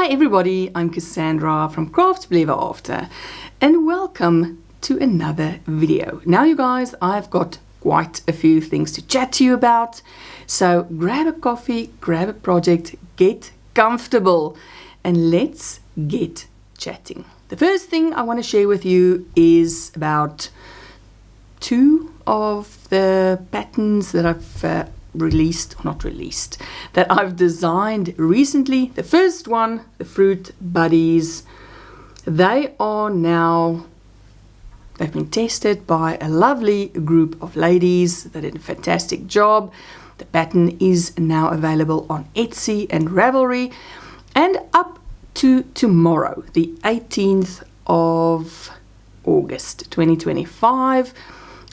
Hi everybody, I'm Cassandra from Craft Belever After, and welcome to another video. Now you guys, I've got quite a few things to chat to you about, so grab a coffee, grab a project, get comfortable, and let's get chatting. The first thing I want to share with you is about two of the patterns that I've that I've designed recently. The first one, the Fruit Buddies, they've been tested by a lovely group of ladies that did a fantastic job. The pattern is now available on Etsy and Ravelry, and up to tomorrow, the 18th of August 2025,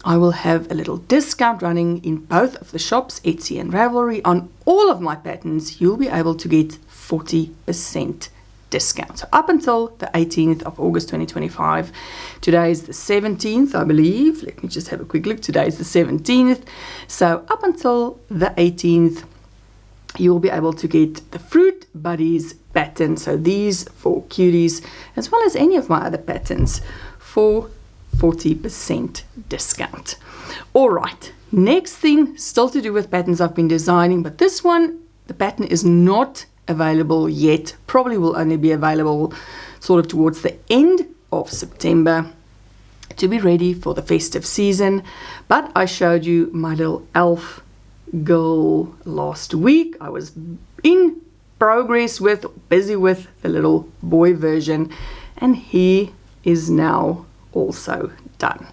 I will have a little discount running in both of the shops, Etsy and Ravelry. On all of my patterns, you'll be able to get 40% discount. So up until the 18th of August 2025, today is the 17th, I believe. Let me just have a quick look. Today is the 17th. So up until the 18th, you'll be able to get the Fruit Buddies pattern. So these for cuties, as well as any of my other patterns, for 40% discount. All right, next thing, still to do with patterns I've been designing, but this one, the pattern is not available yet. Probably will only be available sort of towards the end of September to be ready for the festive season. But I showed you my little elf girl last week. I was in progress with, busy with the little boy version, and he is now also done.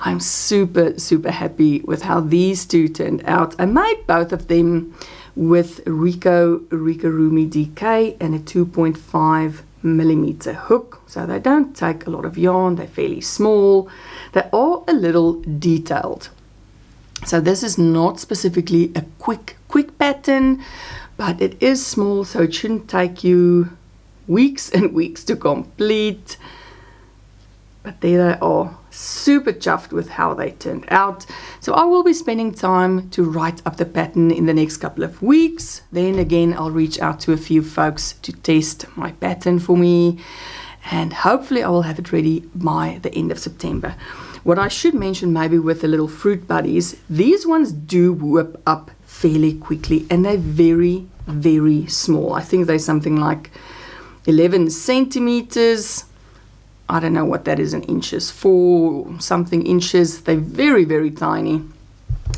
I'm super happy with how these two turned out. I made both of them with Amigurumi DK and a 2.5 millimeter hook, so they don't take a lot of yarn. They're fairly small. They are a little detailed. So this is not specifically a quick pattern, but it is small, so it shouldn't take you weeks and weeks to complete. But there they are, super chuffed with how they turned out. So I will be spending time to write up the pattern in the next couple of weeks. Then again, I'll reach out to a few folks to test my pattern for me. And hopefully I will have it ready by the end of September. What I should mention maybe with the little Fruit Buddies, these ones do whip up fairly quickly, and they're very small. I think they're something like 11 centimeters. I don't know what that is in inches, 4 something inches. They're very tiny.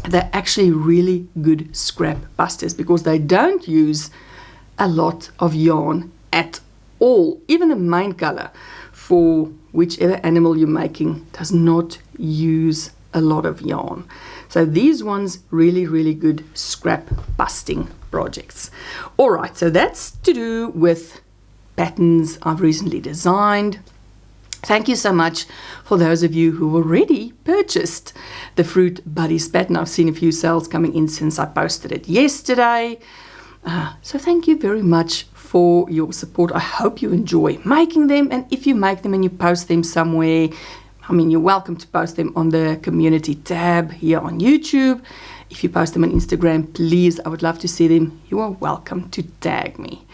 They're actually really good scrap busters because they don't use a lot of yarn at all. Even the main color for whichever animal you're making does not use a lot of yarn. So these ones really good scrap busting projects. All right, so that's to do with patterns I've recently designed. Thank you so much for those of you who already purchased the Fruit Buddies pattern. I've seen a few sales coming in since I posted it yesterday. So thank you very much for your support. I hope you enjoy making them. And if you make them and you post them somewhere, I mean, you're welcome to post them on the community tab here on YouTube. If you post them on Instagram, please, I would love to see them. You are welcome to tag me.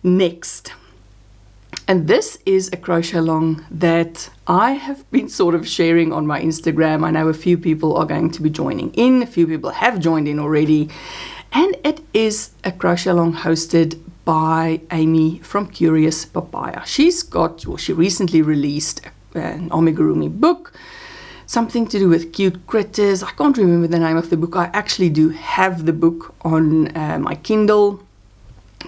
Next. And this is a crochet along that I have been sort of sharing on my Instagram. I know a few people are going to be joining in. A few people have joined in already. And it is a crochet along hosted by Amy from Curious Papaya. She recently released an Amigurumi book, something to do with cute critters. I can't remember the name of the book. I actually do have the book on my Kindle.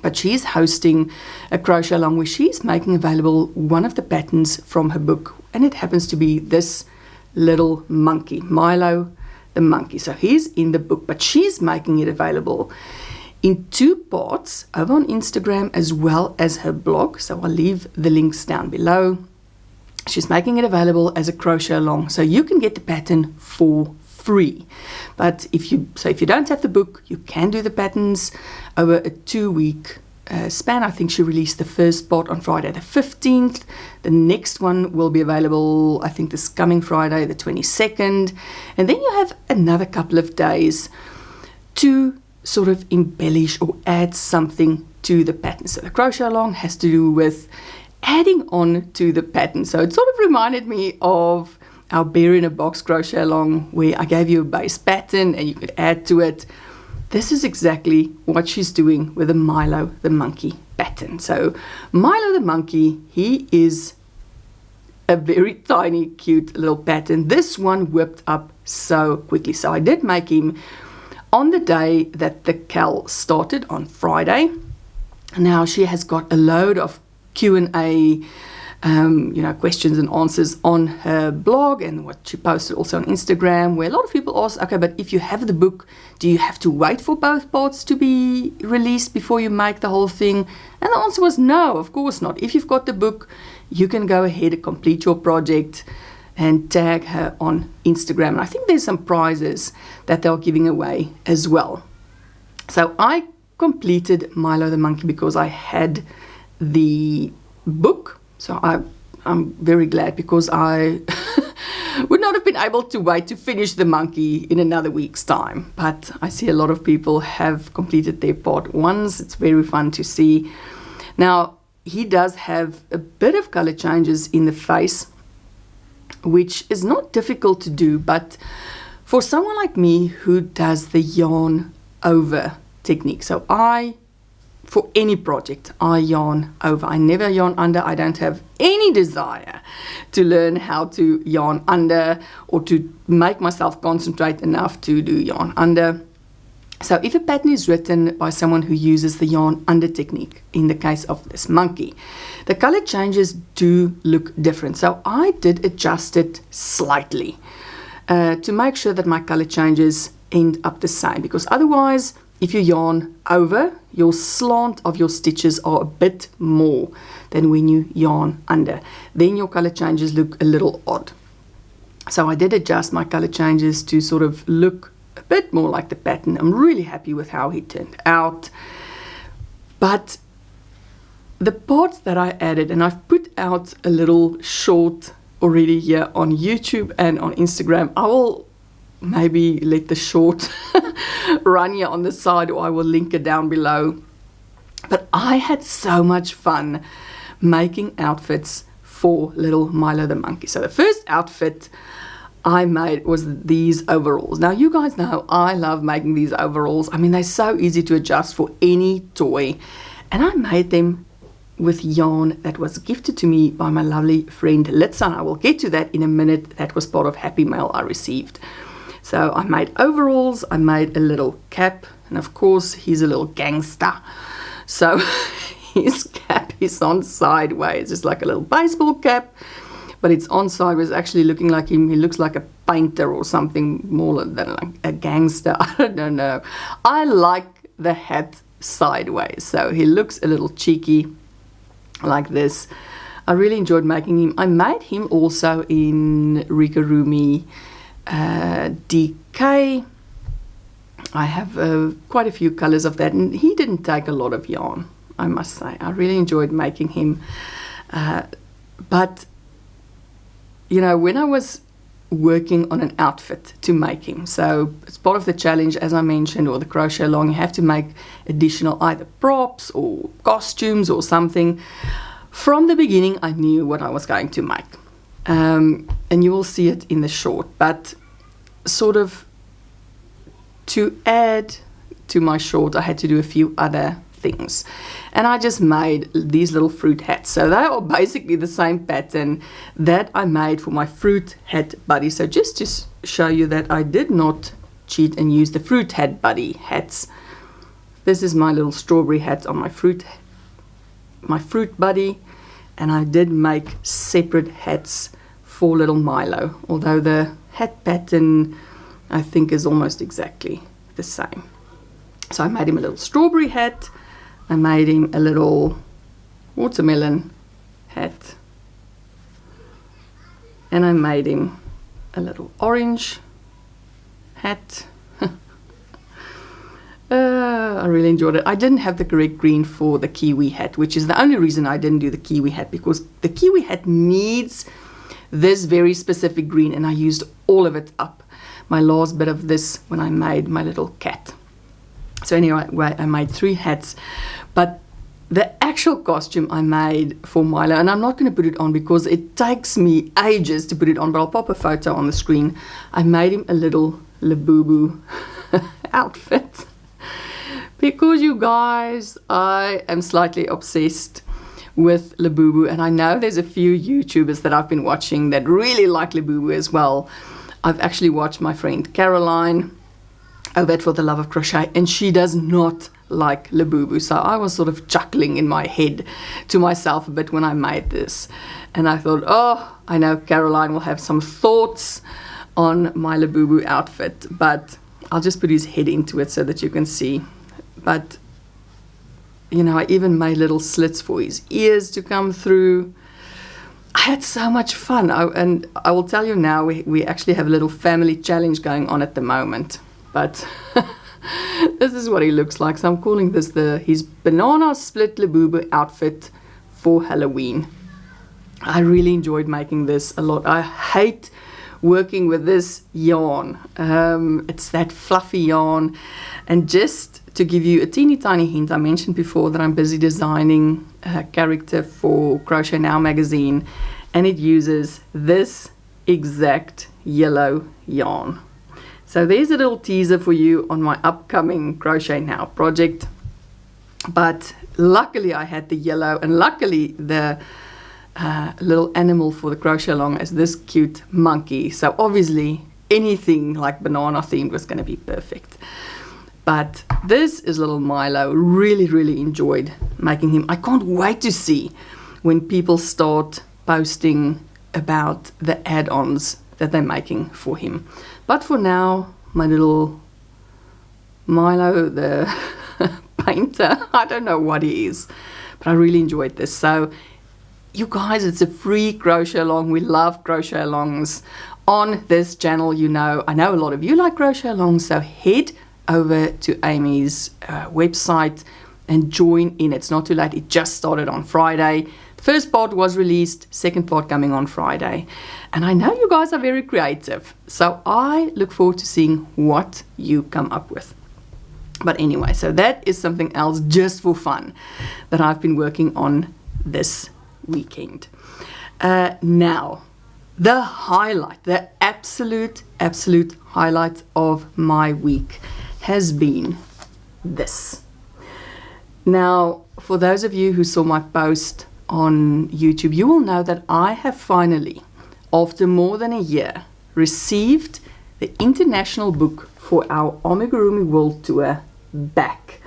But she's hosting a crochet along where she's making available one of the patterns from her book. And it happens to be this little monkey, Milo the Monkey. So he's in the book, but she's making it available in 2 parts over on Instagram as well as her blog. So I'll leave the links down below. She's making it available as a crochet along. So you can get the pattern for free. But if you don't have the book, you can do the patterns over a 2-week span. I think she released the first part on Friday the 15th. The next one will be available, I think, this coming Friday the 22nd. And then you have another couple of days to sort of embellish or add something to the pattern. So the crochet along has to do with adding on to the pattern. So it sort of reminded me of our bear in a box crochet along, where I gave you a base pattern and you could add to it. This is exactly what she's doing with the Milo the Monkey pattern. So Milo the Monkey, he is a very tiny, cute little pattern. This one whipped up so quickly. So I did make him on the day that the cal started, on Friday. Now she has got a load of Q&A, questions and answers on her blog, and what she posted also on Instagram, where a lot of people ask, okay, but if you have the book, do you have to wait for both parts to be released before you make the whole thing? And the answer was no, of course not. If you've got the book, you can go ahead and complete your project and tag her on Instagram. And I think there's some prizes that they're giving away as well. So I completed Milo the Monkey because I had the book. So I'm very glad, because I would not have been able to wait to finish the monkey in another week's time. But I see a lot of people have completed their part ones. It's very fun to see. Now, he does have a bit of color changes in the face, which is not difficult to do, but for someone like me who does the yarn over technique, so for any project, I yarn over. I never yarn under. I don't have any desire to learn how to yarn under, or to make myself concentrate enough to do yarn under. So if a pattern is written by someone who uses the yarn under technique, in the case of this monkey, the color changes do look different. So I did adjust it slightly to make sure that my color changes end up the same, because otherwise, if you yarn over, your slant of your stitches are a bit more than when you yarn under. Then your color changes look a little odd. So I did adjust my color changes to sort of look a bit more like the pattern. I'm really happy with how he turned out. But the parts that I added, and I've put out a little short already here on YouTube and on Instagram. I will maybe let the short run here on the side, or I will link it down below. But I had so much fun making outfits for little Milo the Monkey. So the first outfit I made was these overalls. Now you guys know I love making these overalls. I mean, they're so easy to adjust for any toy, and I made them with yarn that was gifted to me by my lovely friend Litsa. I will get to that in a minute. That was part of Happy Mail I received. So I made overalls, I made a little cap, and of course he's a little gangster. So his cap is on sideways. It's like a little baseball cap, but it's on sideways, actually looking like him. He looks like a painter or something more than like a gangster. I don't know. I like the hat sideways, so he looks a little cheeky like this. I really enjoyed making him. I made him also in Amigurumi DK. I have quite a few colors of that, and he didn't take a lot of yarn, I must say. I really enjoyed making him. But you know, when I was working on an outfit to make him, so it's part of the challenge, as I mentioned, or the crochet along, you have to make additional either props or costumes or something. From the beginning I knew what I was going to make, and you will see it in the short, but sort of to add to my short I had to do a few other things, and I just made these little fruit hats. So they are basically the same pattern that I made for my fruit hat buddy. So just to show you that I did not cheat and use the fruit hat buddy hats, this is my little strawberry hat on my fruit buddy, and I did make separate hats for little Milo, although the hat pattern I think is almost exactly the same. So I made him a little strawberry hat, I made him a little watermelon hat, and I made him a little orange hat. I really enjoyed it. I didn't have the correct green for the kiwi hat, which is the only reason I didn't do the kiwi hat, because the kiwi hat needs this very specific green, and I used all of it up, my last bit of this, when I made my little cat. So anyway, I made 3 hats, but the actual costume I made for Milo, and I'm not going to put it on because it takes me ages to put it on, but I'll pop a photo on the screen. I made him a little Labubu outfit because, you guys, I am slightly obsessed with Labubu, and I know there's a few YouTubers that I've been watching that really like Labubu as well. I've actually watched my friend Caroline over at For the Love of Crochet, and she does not like Labubu, so I was sort of chuckling in my head to myself a bit when I made this, and I thought, oh, I know Caroline will have some thoughts on my Labubu outfit, but I'll just put his head into it so that you can see. But you know, I even made little slits for his ears to come through. I had so much fun, and I will tell you now, we actually have a little family challenge going on at the moment, but this is what he looks like. So I'm calling this his banana split Labubu outfit for Halloween. I really enjoyed making this a lot. I hate working with this yarn. It's that fluffy yarn, and just to give you a teeny tiny hint, I mentioned before that I'm busy designing a character for Crochet Now magazine, and it uses this exact yellow yarn. So there's a little teaser for you on my upcoming Crochet Now project. But luckily I had the yellow, and luckily the little animal for the crochet along is this cute monkey. So obviously anything like banana themed was going to be perfect. But this is little Milo. Really, really enjoyed making him. I can't wait to see when people start posting about the add-ons that they're making for him. But for now, my little Milo, the painter, I don't know what he is, but I really enjoyed this. So you guys, it's a free crochet along. We love crochet alongs on this channel. You know, I know a lot of you like crochet alongs, so head over to Amy's website and join in. It's not too late. It just started on Friday. The first part was released, second part coming on Friday. And I know you guys are very creative, so I look forward to seeing what you come up with. But anyway, so that is something else just for fun that I've been working on this weekend. Now, the highlight, the absolute highlight of my week has been this. Now, for those of you who saw my post on YouTube, you will know that I have finally, after more than a year, received the international book for our Amigurumi World Tour back.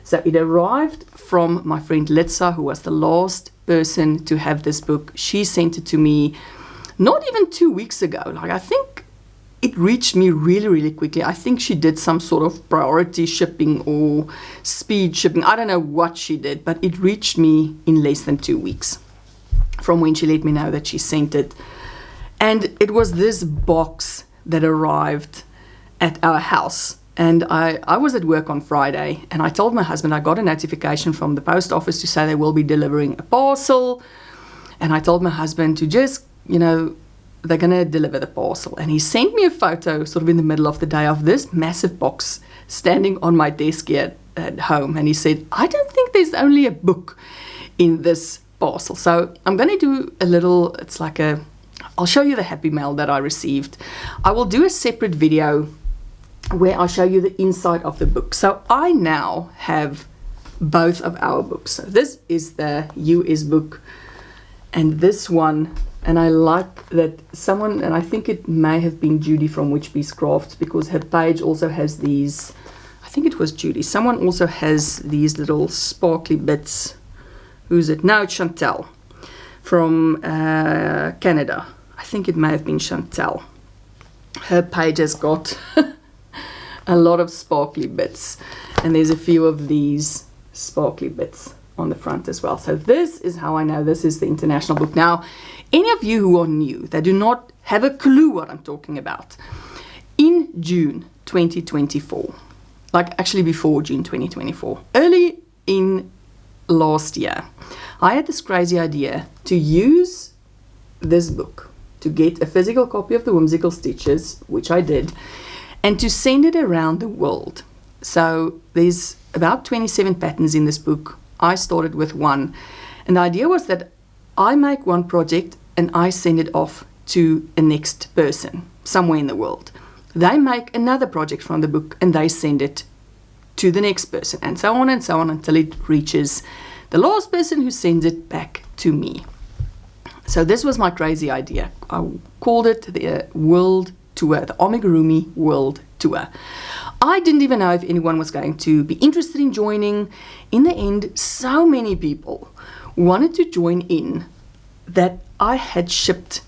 So it arrived from my friend Litsa, who was the last person to have this book. She sent it to me not even 2 weeks ago. Like, I think it reached me really quickly. I think she did some sort of priority shipping or speed shipping. I don't know what she did, but it reached me in less than 2 weeks from when she let me know that she sent it. And it was this box that arrived at our house. And I was at work on Friday, and I told my husband I got a notification from the post office to say they will be delivering a parcel. And I told my husband to just, you know, they're going to deliver the parcel. And he sent me a photo sort of in the middle of the day of this massive box standing on my desk here at home. And he said, I don't think there's only a book in this parcel. So I'm going to do a little, it's like I'll show you the happy mail that I received. I will do a separate video where I'll show you the inside of the book. So I now have both of our books. So this is the US book, and this one, and I like that someone, and I think it may have been Judy from Witch Bees Crafts, because her page also has these, I think it was Judy, someone also has these little sparkly bits. Who's it? No, it's Chantel from Canada. I think it may have been Chantel. Her page has got a lot of sparkly bits, and there's a few of these sparkly bits on the front as well. So this is how I know this is the international book. Now, any of you who are new, that do not have a clue what I'm talking about, in June 2024, like actually before June 2024, early in last year, I had this crazy idea to use this book to get a physical copy of the Whimsical Stitches, which I did, and to send it around the world So there's about 27 patterns in this book. I started with one. And the idea was that I make one project and I send it off to a next person somewhere in the world. They make another project from the book and they send it to the next person, and so on until it reaches the last person who sends it back to me. So this was my crazy idea. I called it the World Tour, the Amigurumi World Tour. I didn't even know if anyone was going to be interested in joining. In the end, so many people wanted to join in that I had shipped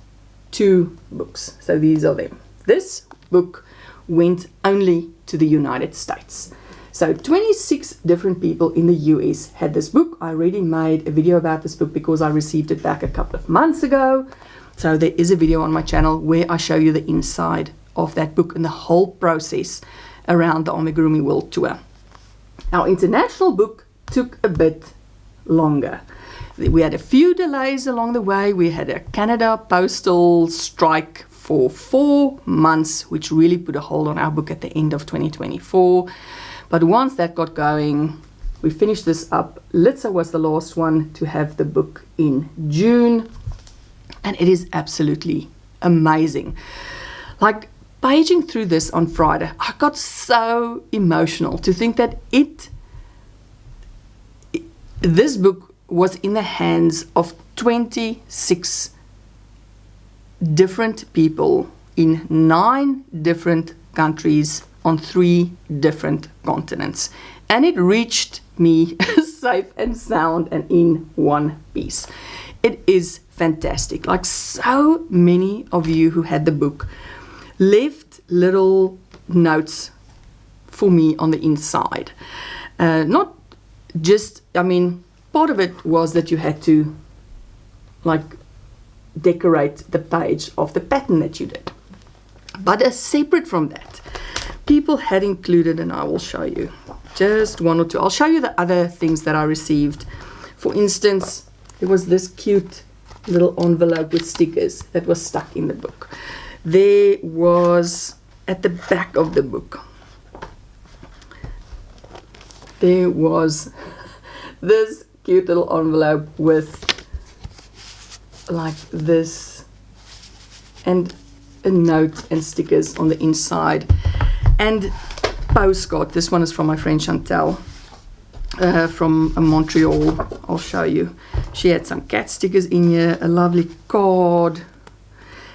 2 books. So these are them. This book went only to the United States. So 26 different people in the US had this book. I already made a video about this book because I received it back a couple of months ago. So there is a video on my channel where I show you the inside of that book and the whole process around the Amigurumi World Tour. Our international book took a bit longer. We had a few delays along the way. We had a Canada postal strike for 4 months, which really put a hold on our book at the end of 2024. But once that got going, we finished this up. Litsa was the last one to have the book in June. And it is absolutely amazing. Like, paging through this on Friday, I got so emotional to think that this book was in the hands of 26 different people in 9 different countries on 3 different continents, and it reached me safe and sound and in one piece. It is fantastic. Like, so many of you who had the book left little notes for me on the inside. Not just, part of it was that you had to decorate the page of the pattern that you did. But separate from that, people had included, and I will show you just 1 or 2. I'll show you the other things that I received. For instance, there was this cute little envelope with stickers that was stuck in the book. There was, at the back of the book, there was this cute little envelope with like this, and a note and stickers on the inside, and postcard. This one is from my friend Chantal from Montreal. I'll show you. She had some cat stickers in here, a lovely card,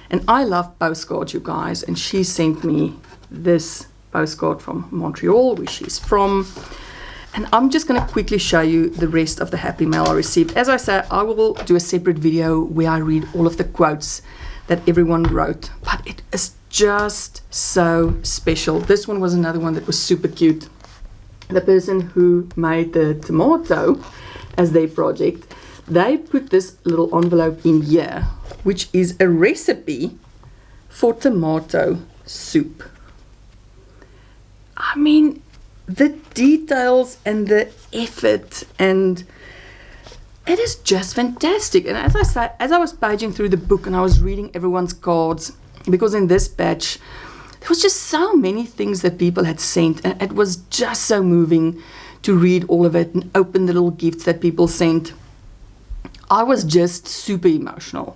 and I love postcards, you guys, and she sent me this postcard from Montreal, where she's from. And I'm just going to quickly show you the rest of the happy mail I received. As I say, I will do a separate video where I read all of the quotes that everyone wrote, but it is just so special. This one was another one that was super cute. The person who made the tomato as their project, they put this little envelope in here, which is a recipe for tomato soup. I mean, the details and the effort, and it is just fantastic. And as I say, as I was paging through the book and I was reading everyone's cards, because in this batch there was just so many things that people had sent, and it was just so moving to read all of it and open the little gifts that people sent. I was just super emotional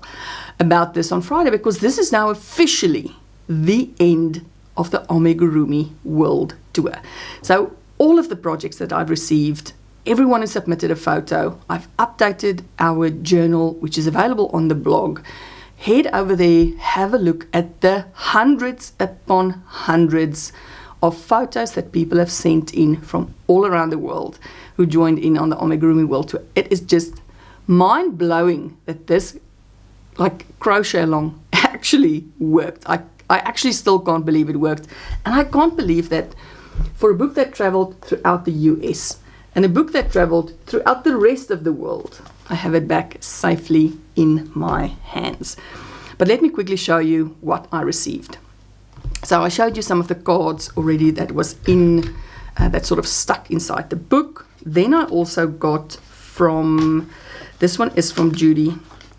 about this on Friday, because this is now officially the end of the Amigurumi World Tour. So all of the projects that I've received, everyone has submitted a photo. I've updated our journal, which is available on the blog. Head over there, have a look at the hundreds upon hundreds of photos that people have sent in from all around the world who joined in on the Amigurumi World Tour. It is just mind-blowing that this crochet along actually worked. I actually still can't believe it worked. And I can't believe that for a book that traveled throughout the US and a book that traveled throughout the rest of the world, I have it back safely in my hands. But let me quickly show you what I received. So I showed you some of the cards already that was in, that sort of stuck inside the book. Then I also got from, this one is from Judy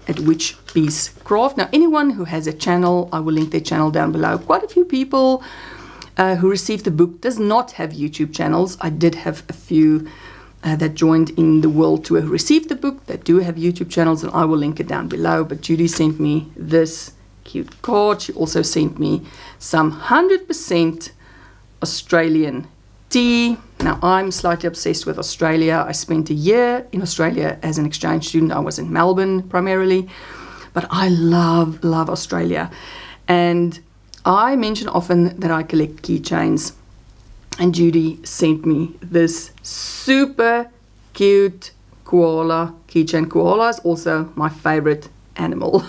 at Which Piece Craft. Now, anyone who has a channel, I will link their channel down below. Quite a few people who received the book does not have YouTube channels. I did have a few that joined in the world tour who received the book that do have YouTube channels, and I will link it down below. But Judy sent me this cute card. She also sent me some 100% Australian tea. Now, I'm slightly obsessed with Australia. I spent a year in Australia as an exchange student. I was in Melbourne primarily, but I love Australia. And I mention often that I collect keychains, and Judy sent me this super cute koala keychain. Koala is also my favorite animal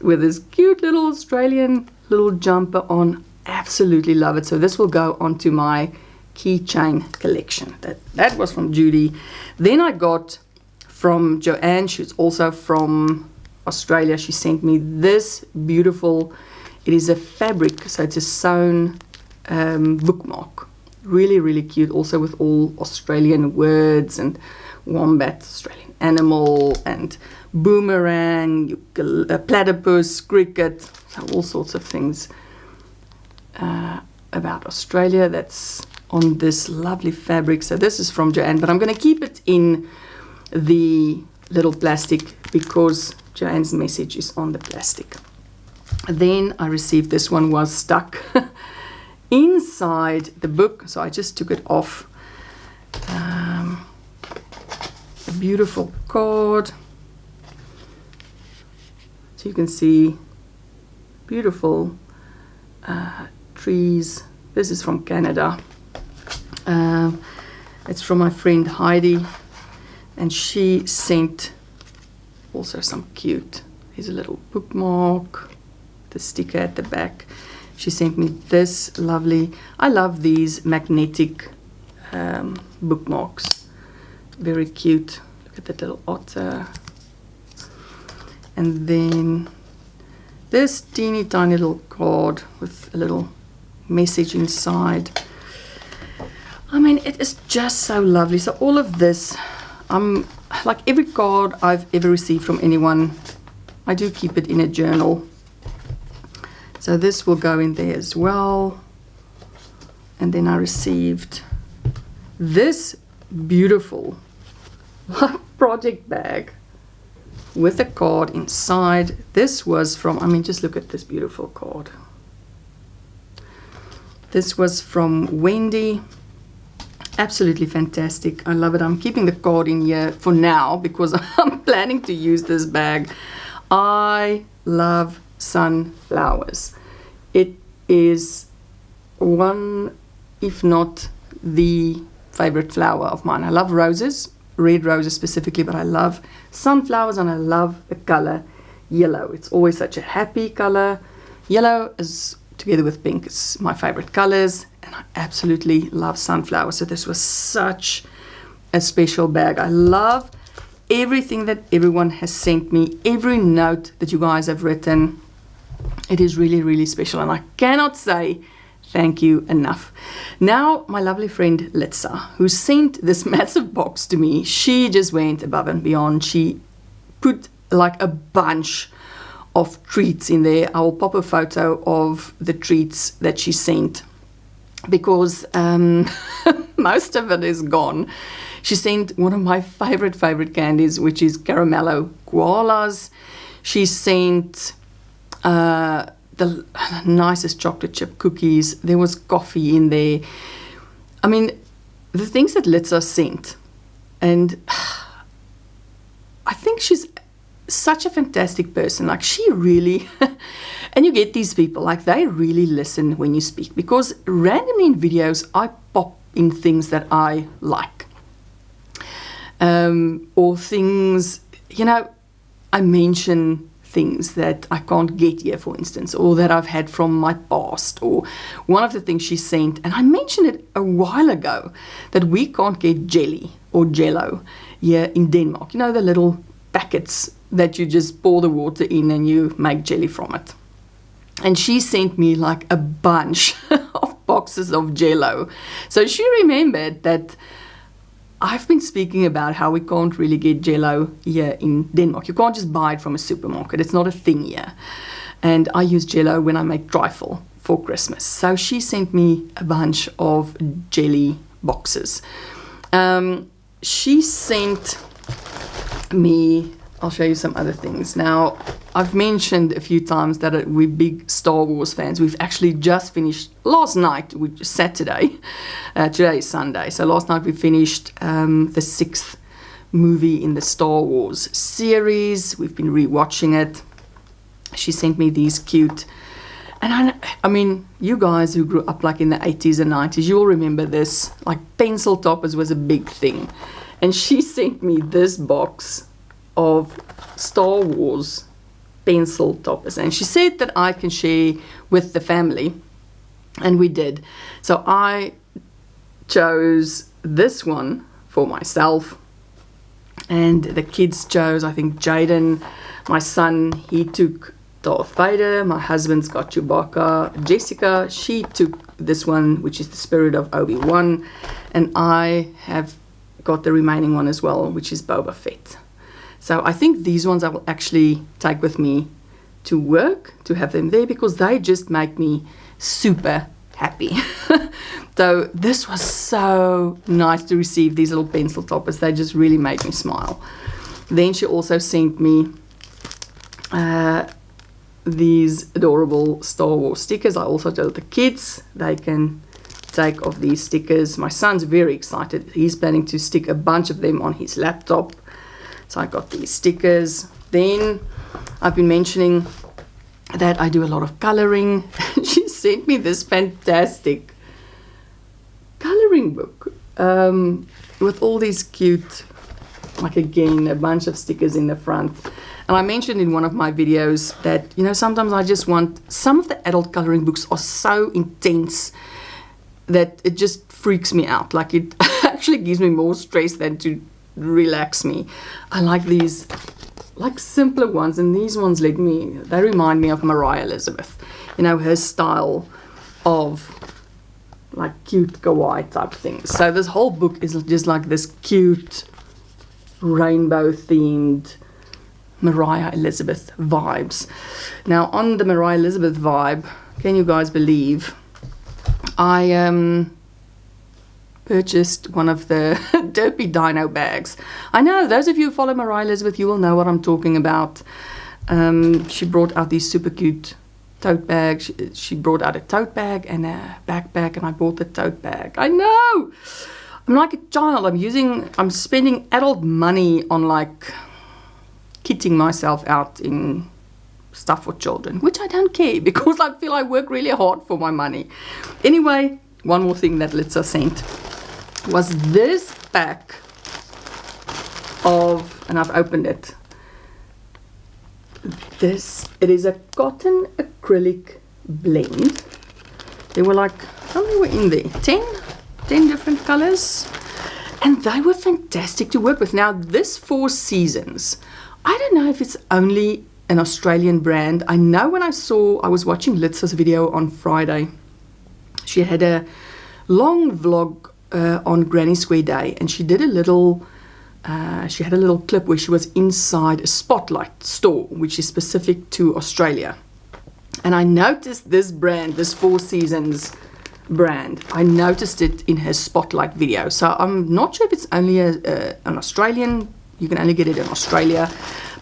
with this cute little Australian little jumper on. Absolutely love it. So this will go onto my keychain collection. That was from Judy. Then I got from Joanne. She's also from Australia. She sent me this beautiful, it is a fabric, so it's a sewn bookmark. Really cute, also with all Australian words and wombat, Australian animal, and boomerang, platypus, cricket, so all sorts of things about Australia that's on this lovely fabric. So this is from Joanne, but I'm going to keep it in the little plastic because Joanne's message is on the plastic. Then I received, this one was stuck inside the book, so I just took it off. A beautiful card, so you can see beautiful trees. This is from Canada. It's from my friend Heidi, and she sent also some cute, here's a little bookmark, the sticker at the back. She sent me this lovely, I love these magnetic bookmarks, very cute. Look at that little otter. And then this teeny tiny little card with a little message inside. I mean, it is just so lovely. So all of this, like every card I've ever received from anyone, I do keep it in a journal. So this will go in there as well. And then I received this beautiful project bag with a card inside. This was from, I mean, just look at this beautiful card. This was from Wendy. Absolutely fantastic. I love it. I'm keeping the card in here for now because I'm planning to use this bag. I love sunflowers. It is one, if not the favorite flower of mine. I love roses, red roses specifically, but I love sunflowers, and I love the color yellow. It's always such a happy color. Yellow is, together with pink, is my favorite colors, and I absolutely love sunflowers. So this was such a special bag. I love everything that everyone has sent me, every note that you guys have written. It is really special, and I cannot say thank you enough. Now, my lovely friend Litsa, who sent this massive box to me, she just went above and beyond. She put like a bunch of treats in there. I will pop a photo of the treats that she sent because most of it is gone. She sent one of my favorite candies, which is caramello koalas. She sent the nicest chocolate chip cookies. There was coffee in there. I mean, the things that Litsa sent, and I think she's such a fantastic person. Like, she really and you get these people, like, they really listen when you speak, because randomly in videos I pop in things that I like, or things, you know, I mention things that I can't get here, for instance, or that I've had from my past. Or one of the things she sent, and I mentioned it a while ago, that we can't get jelly or jello here in Denmark. You know, the little packets that you just pour the water in and you make jelly from it. And she sent me like a bunch of boxes of jello. So she remembered that I've been speaking about how we can't really get jello here in Denmark. You can't just buy it from a supermarket. It's not a thing here. And I use jello when I make trifle for Christmas. So she sent me a bunch of jelly boxes. She sent me, I'll show you some other things. Now, I've mentioned a few times that we're big Star Wars fans. We've actually just finished last night, which is Saturday. Today is Sunday. So last night we finished the 6th movie in the Star Wars series. We've been rewatching it. She sent me these cute, and I mean, you guys who grew up like in the 80s and 90s, you will remember this. Like pencil toppers was a big thing. And she sent me this box of Star Wars pencil toppers, and she said that I can share with the family, and we did. So I chose this one for myself, and the kids chose, I think Jaden, my son, he took Darth Vader, my husband's got Chewbacca, Jessica, she took this one, which is the Spirit of Obi-Wan, and I have got the remaining one as well, which is Boba Fett. So I think these ones I will actually take with me to work, to have them there, because they just make me super happy. So this was so nice to receive, these little pencil toppers. They just really make me smile. Then she also sent me these adorable Star Wars stickers. I also told the kids they can take off these stickers. My son's very excited. He's planning to stick a bunch of them on his laptop. So I got these stickers. Then I've been mentioning that I do a lot of coloring. She sent me this fantastic coloring book with all these cute, like again, a bunch of stickers in the front. And I mentioned in one of my videos that, you know, sometimes I just want, some of the adult coloring books are so intense that it just freaks me out. Like it actually gives me more stress than to relax me. I like these like simpler ones, and these ones they remind me of Mariah Elizabeth, you know, her style of like cute kawaii type things. So this whole book is just like this cute rainbow themed Mariah Elizabeth vibes. Now on the Mariah Elizabeth vibe, can you guys believe I purchased one of the Derpy Dino bags. I know, those of you who follow Mariah Elizabeth, you will know what I'm talking about. She brought out these super cute tote bags. She brought out a tote bag and a backpack, and I bought the tote bag. I know! I'm like a child. I'm spending adult money on like kitting myself out in stuff for children, which I don't care because I feel I work really hard for my money. Anyway, one more thing that Litsa sent was this pack of, and I've opened it. It is a cotton acrylic blend. There were like, how many were in there? 10 different colors. And they were fantastic to work with. Now, this Four Seasons, I don't know if it's only an Australian brand. I know when I was watching Litsa's video on Friday. She had a long vlog on Granny Square Day, and she did a little, she had a little clip where she was inside a Spotlight store, which is specific to Australia. And I noticed this brand, this Four Seasons brand, I noticed it in her Spotlight video. So I'm not sure if it's only an Australian, you can only get it in Australia,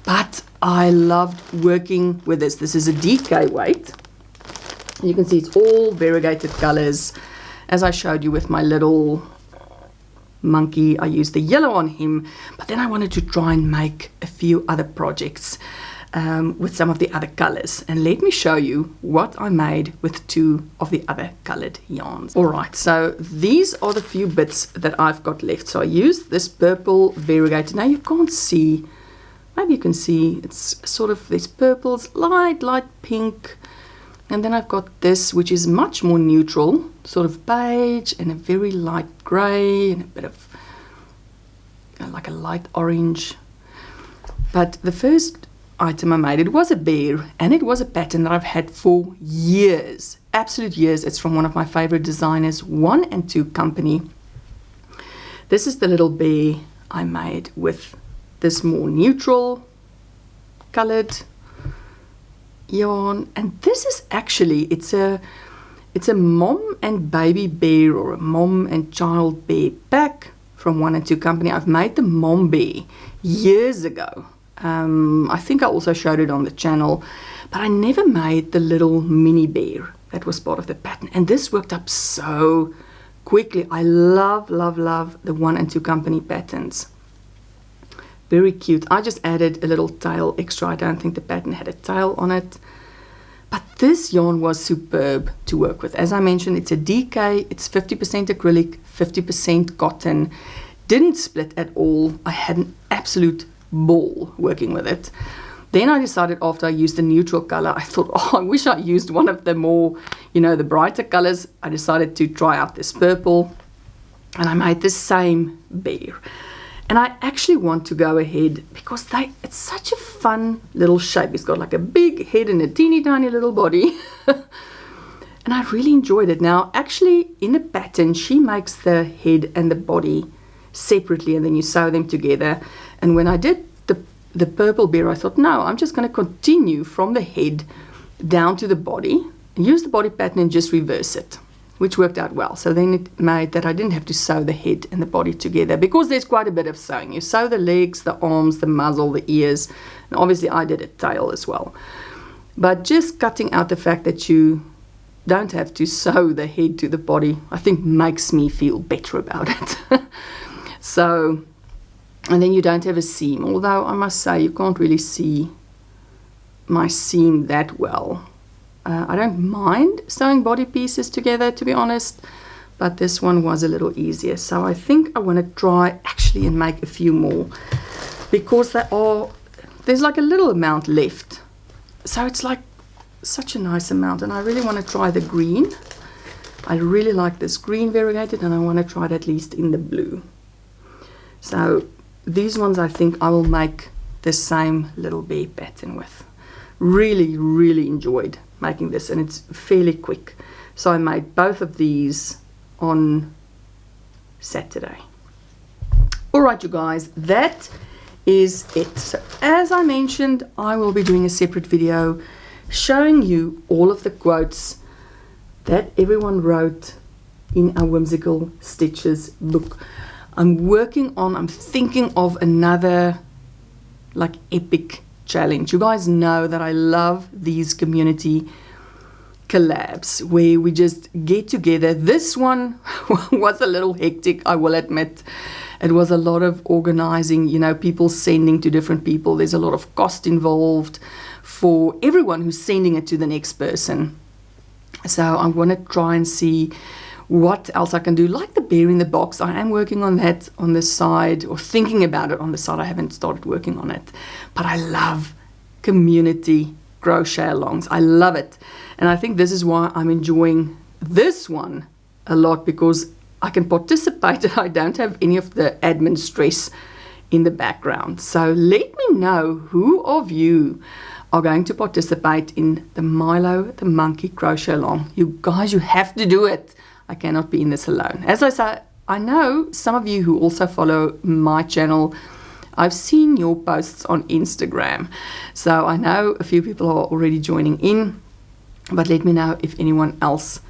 but I loved working with this. This is a DK weight. You can see it's all variegated colors. As I showed you with my little monkey, I used the yellow on him, but then I wanted to try and make a few other projects with some of the other colors. And let me show you what I made with 2 of the other colored yarns. All right, so these are the few bits that I've got left. So I used this purple variegated. Now you can't see, maybe you can see, it's sort of these purples, light pink. And then I've got this, which is much more neutral, sort of beige and a very light grey and a bit of like a light orange. But the first item I made, it was a bear, and it was a pattern that I've had for years, absolute years. It's from one of my favorite designers, 1 and 2 Company. This is the little bear I made with this more neutral colored yarn, and this is actually, it's a It's a mom and baby bear or a mom and child bear pack from 1 and 2 Company. I've made the mom bear years ago. I think I also showed it on the channel, but I never made the little mini bear that was part of the pattern. And this worked up so quickly. I love, love, love the 1 and 2 Company patterns. Very cute. I just added a little tail extra. I don't think the pattern had a tail on it. But this yarn was superb to work with. As I mentioned, it's a DK. It's 50% acrylic, 50% cotton. Didn't split at all. I had an absolute ball working with it. Then I decided after I used the neutral color, I thought, oh, I wish I used one of the more, the brighter colors. I decided to try out this purple, and I made the same bear. And I actually want to go ahead because it's such a fun little shape. It's got like a big head and a teeny tiny little body. And I really enjoyed it. Now, actually, in the pattern, she makes the head and the body separately, and then you sew them together. And when I did the purple bear, I thought, no, I'm just going to continue from the head down to the body, and use the body pattern and just reverse it, which worked out well. So then it made that I didn't have to sew the head and the body together, because there's quite a bit of sewing. You sew the legs, the arms, the muzzle, the ears, and obviously I did a tail as well. But just cutting out the fact that you don't have to sew the head to the body, I think makes me feel better about it. So, and then you don't have a seam, although I must say you can't really see my seam that well. I don't mind sewing body pieces together, to be honest, but this one was a little easier. So I think I want to try actually and make a few more, because there's like a little amount left. So it's like such a nice amount, and I really want to try the green. I really like this green variegated, and I want to try it at least in the blue. So these ones I think I will make the same little bear pattern with. Really, really enjoyed making this, and it's fairly quick. So I made both of these on Saturday. All right, you guys, that is it. So as I mentioned, I will be doing a separate video showing you all of the quotes that everyone wrote in our Whimsical Stitches book. I'm thinking of another like epic challenge. You guys know that I love these community collabs where we just get together. This one was a little hectic, I will admit. It was a lot of organizing, people sending to different people. There's a lot of cost involved for everyone who's sending it to the next person. So I'm going to try and see what else I can do, like the bear in the box. I am working on that on the side, or thinking about it on the side. I haven't started working on it, but I love community crochet alongs. I love it, and I think this is why I'm enjoying this one a lot, because I can participate. I don't have any of the admin stress in the background. So let me know who of you are going to participate in the Milo the Monkey crochet along. You guys, you have to do it. I cannot be in this alone. As I say, I know some of you who also follow my channel, I've seen your posts on Instagram. So I know a few people are already joining in, but let me know if anyone else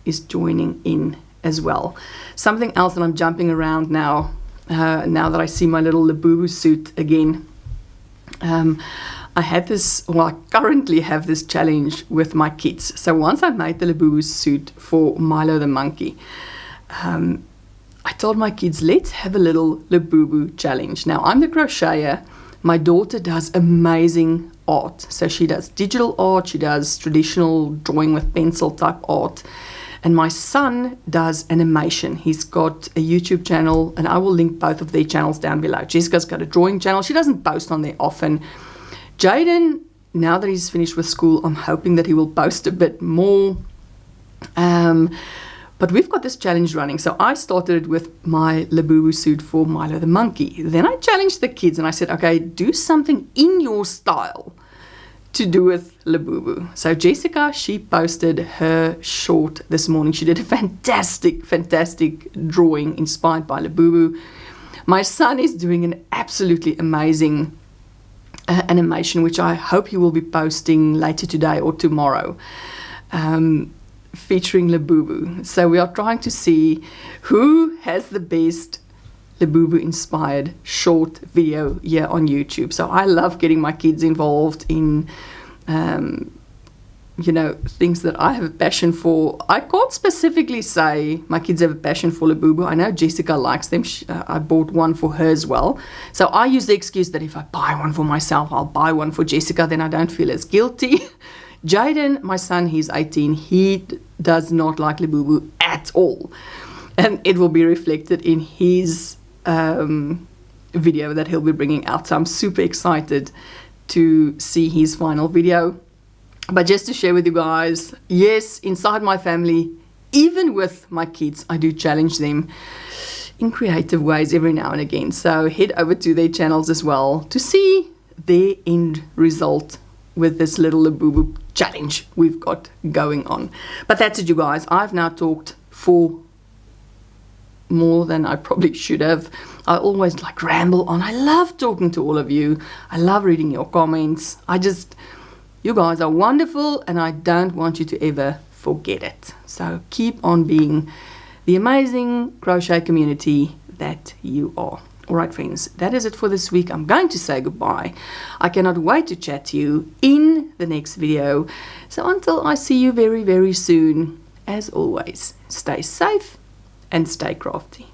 is joining in as well. Something else that I'm jumping around now, now that I see my little Labubu suit again. I currently have this challenge with my kids. So once I made the Labubu suit for Milo the Monkey, I told my kids, let's have a little Labubu challenge. Now, I'm the crocheter. My daughter does amazing art. So she does digital art, she does traditional drawing with pencil type art. And my son does animation. He's got a YouTube channel, and I will link both of their channels down below. Jessica's got a drawing channel. She doesn't post on there often. Jaden, now that he's finished with school, I'm hoping that he will post a bit more. But we've got this challenge running. So I started with my Labubu suit for Milo the Monkey. Then I challenged the kids and I said, okay, do something in your style to do with Labubu. So Jessica, she posted her short this morning. She did a fantastic drawing inspired by Labubu. My son is doing an absolutely amazing animation, which I hope he will be posting later today or tomorrow. featuring Labubu. So we are trying to see who has the best Labubu inspired short video here on YouTube. So I love getting my kids involved in you know, things that I have a passion for. I can't specifically say my kids have a passion for Labubu. I know Jessica likes them. I bought one for her as well. So I use the excuse that if I buy one for myself, I'll buy one for Jessica, then I don't feel as guilty. Jaden, my son, he's 18. He does not like Labubu at all. And it will be reflected in his video that he'll be bringing out. So I'm super excited to see his final video. But just to share with you guys, yes, inside my family, even with my kids, I do challenge them in creative ways every now and again. So head over to their channels as well to see their end result with this little Labubu challenge we've got going on. But that's it, you guys. I've now talked for more than I probably should have. I always like ramble on. I love talking to all of you. I love reading your comments. You guys are wonderful, and I don't want you to ever forget it. So keep on being the amazing crochet community that you are. All right, friends, that is it for this week. I'm going to say goodbye. I cannot wait to chat to you in the next video. So until I see you very, very soon, as always, stay safe and stay crafty.